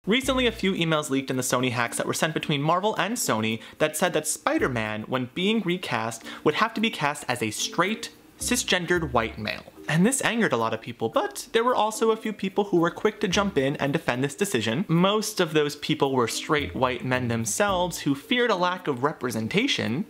Recently, a few emails leaked in the Sony hacks that were sent between Marvel and Sony that said that Spider-Man, when being recast, would have to be cast as a straight, cisgendered white male. And this angered a lot of people, but there were also a few people who were quick to jump in and defend this decision. Most of those people were straight white men themselves who feared a lack of representation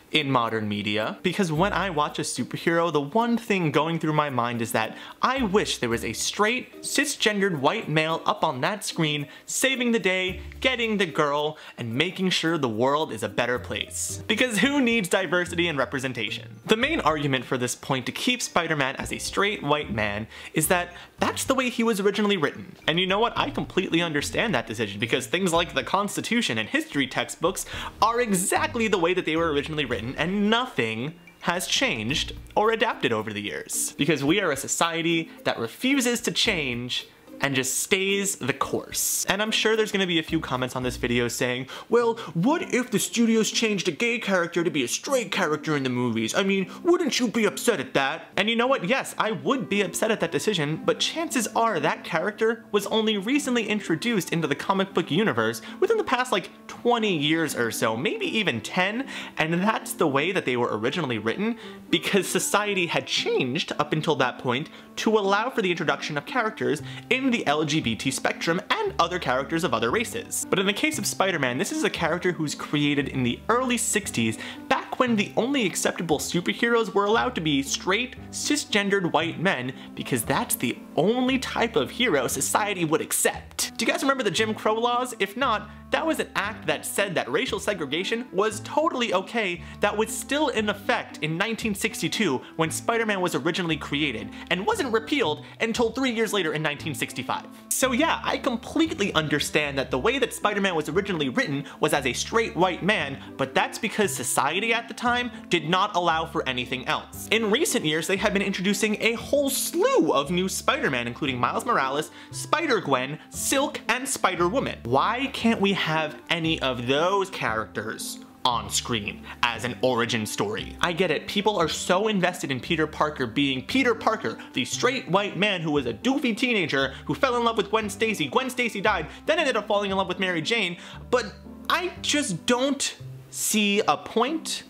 in modern media, because when I watch a superhero, the one thing going through my mind is that I wish there was a straight, cisgendered white male up on that screen, saving the day, getting the girl, and making sure the world is a better place. Because who needs diversity and representation? The main argument for this point to keep Spider-Man as a straight white man is that that's the way he was originally written. And you know what? I completely understand that decision, because things like the Constitution and history textbooks are exactly the way that they were originally written, and nothing has changed or adapted over the years. Because we are a society that refuses to change and just stays the course. And I'm sure there's gonna be a few comments on this video saying, well, what if the studios changed a gay character to be a straight character in the movies? I mean, wouldn't you be upset at that? And you know what? Yes, I would be upset at that decision, but chances are that character was only recently introduced into the comic book universe within the past like 20 years or so, maybe even 10, and that's the way that they were originally written because society had changed up until that point to allow for the introduction of characters in the LGBT spectrum and other characters of other races. But in the case of Spider-Man, this is a character who's created in the early 60s, back when the only acceptable superheroes were allowed to be straight, cisgendered white men, because that's the only type of hero society would accept. Do you guys remember the Jim Crow laws? If not, that was an act that said that racial segregation was totally okay, that was still in effect in 1962 when Spider-Man was originally created, and wasn't repealed until 3 years later in 1965. So yeah, I completely understand that the way that Spider-Man was originally written was as a straight white man, but that's because society at the time did not allow for anything else. In recent years, they have been introducing a whole slew of new Spider-Man, including Miles Morales, Spider-Gwen, Silk, and Spider-Woman. Why can't we have any of those characters on screen as an origin story? I get it, people are so invested in Peter Parker being Peter Parker, the straight white man who was a doofy teenager who fell in love with Gwen Stacy. Gwen Stacy died, then ended up falling in love with Mary Jane, but I just don't see a point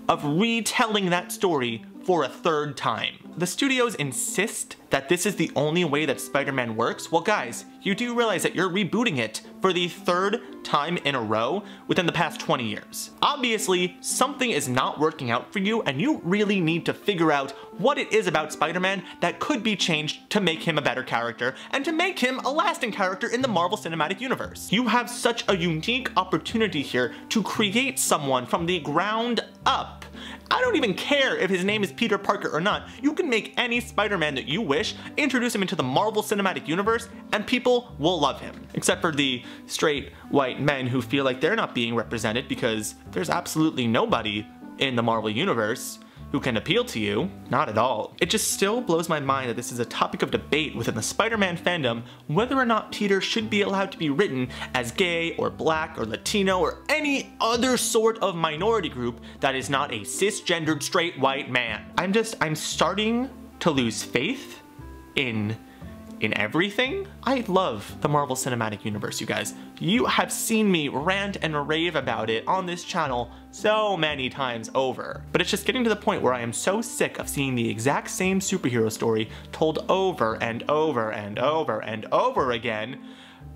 of retelling that story for a third time. The studios insist that this is the only way that Spider-Man works. Well guys, you do realize that you're rebooting it for the third time in a row within the past 20 years. Obviously, something is not working out for you, and you really need to figure out what it is about Spider-Man that could be changed to make him a better character and to make him a lasting character in the Marvel Cinematic Universe. You have such a unique opportunity here to create someone from the ground up. I don't even care if his name is Peter Parker or not. You can make any Spider-Man that you wish, introduce him into the Marvel Cinematic Universe, and people will love him. Except for the straight white men who feel like they're not being represented because there's absolutely nobody in the Marvel Universe who can appeal to you. Not at all. It just still blows my mind that this is a topic of debate within the Spider-Man fandom, whether or not Peter should be allowed to be written as gay or black or Latino or any other sort of minority group that is not a cisgendered straight white man. I'm starting to lose faith in everything. I love the Marvel Cinematic Universe, you guys. You have seen me rant and rave about it on this channel so many times over. But it's just getting to the point where I am so sick of seeing the exact same superhero story told over and over and over and over again,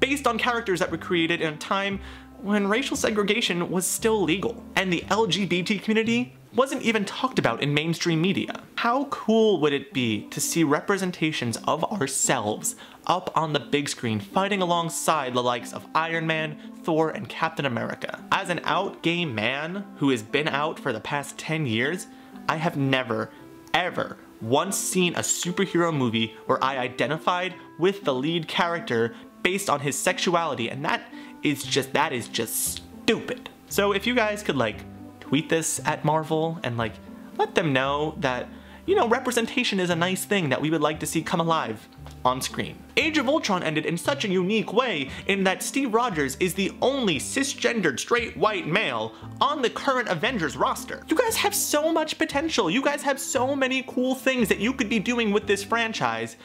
based on characters that were created in a time when racial segregation was still legal, and the LGBT community wasn't even talked about in mainstream media. How cool would it be to see representations of ourselves up on the big screen fighting alongside the likes of Iron Man, Thor, and Captain America? As an out gay man who has been out for the past 10 years, I have never, ever once seen a superhero movie where I identified with the lead character based on his sexuality, and that is just stupid. So if you guys could like tweet this at Marvel and like let them know that, you know, representation is a nice thing that we would like to see come alive on screen. Age of Ultron ended in such a unique way in that Steve Rogers is the only cisgendered straight white male on the current Avengers roster. You guys have so much potential. You guys have so many cool things that you could be doing with this franchise,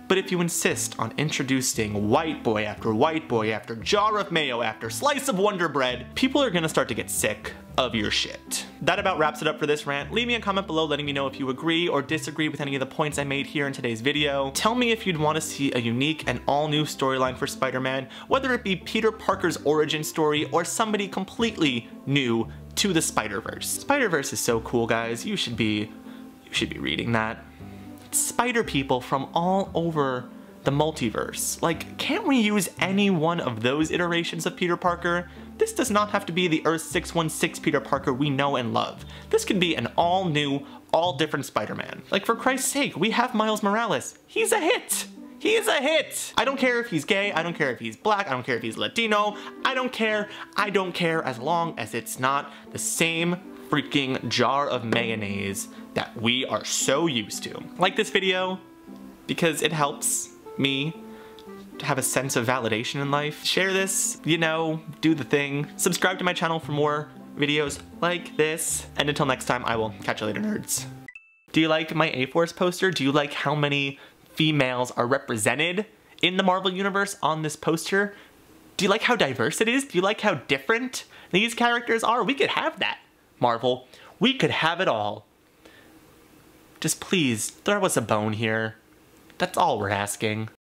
But if you insist on introducing white boy after jar of mayo after slice of Wonder Bread, people are gonna start to get sick of your shit. That about wraps it up for this rant. Leave me a comment below letting me know if you agree or disagree with any of the points I made here in today's video. Tell me if you'd want to see a unique and all-new storyline for Spider-Man, whether it be Peter Parker's origin story or somebody completely new to the Spider-Verse. Spider-Verse is so cool, guys. You should be reading that. It's spider people from all over the multiverse. Like, can't we use any one of those iterations of Peter Parker? This does not have to be the Earth 616 Peter Parker we know and love. This could be an all-new, all-different Spider-Man. Like, for Christ's sake, we have Miles Morales. He's a hit! He is a hit! I don't care if he's gay, I don't care if he's black, I don't care if he's Latino, I don't care as long as it's not the same freaking jar of mayonnaise that we are so used to. Like this video, because it helps me to have a sense of validation in life. Share this, you know, do the thing. Subscribe to my channel for more videos like this. And until next time, I will catch you later, nerds. Do you like my A-Force poster? Do you like how many females are represented in the Marvel Universe on this poster? Do you like how diverse it is? Do you like how different these characters are? We could have that, Marvel. We could have it all. Just please, throw us a bone here. That's all we're asking.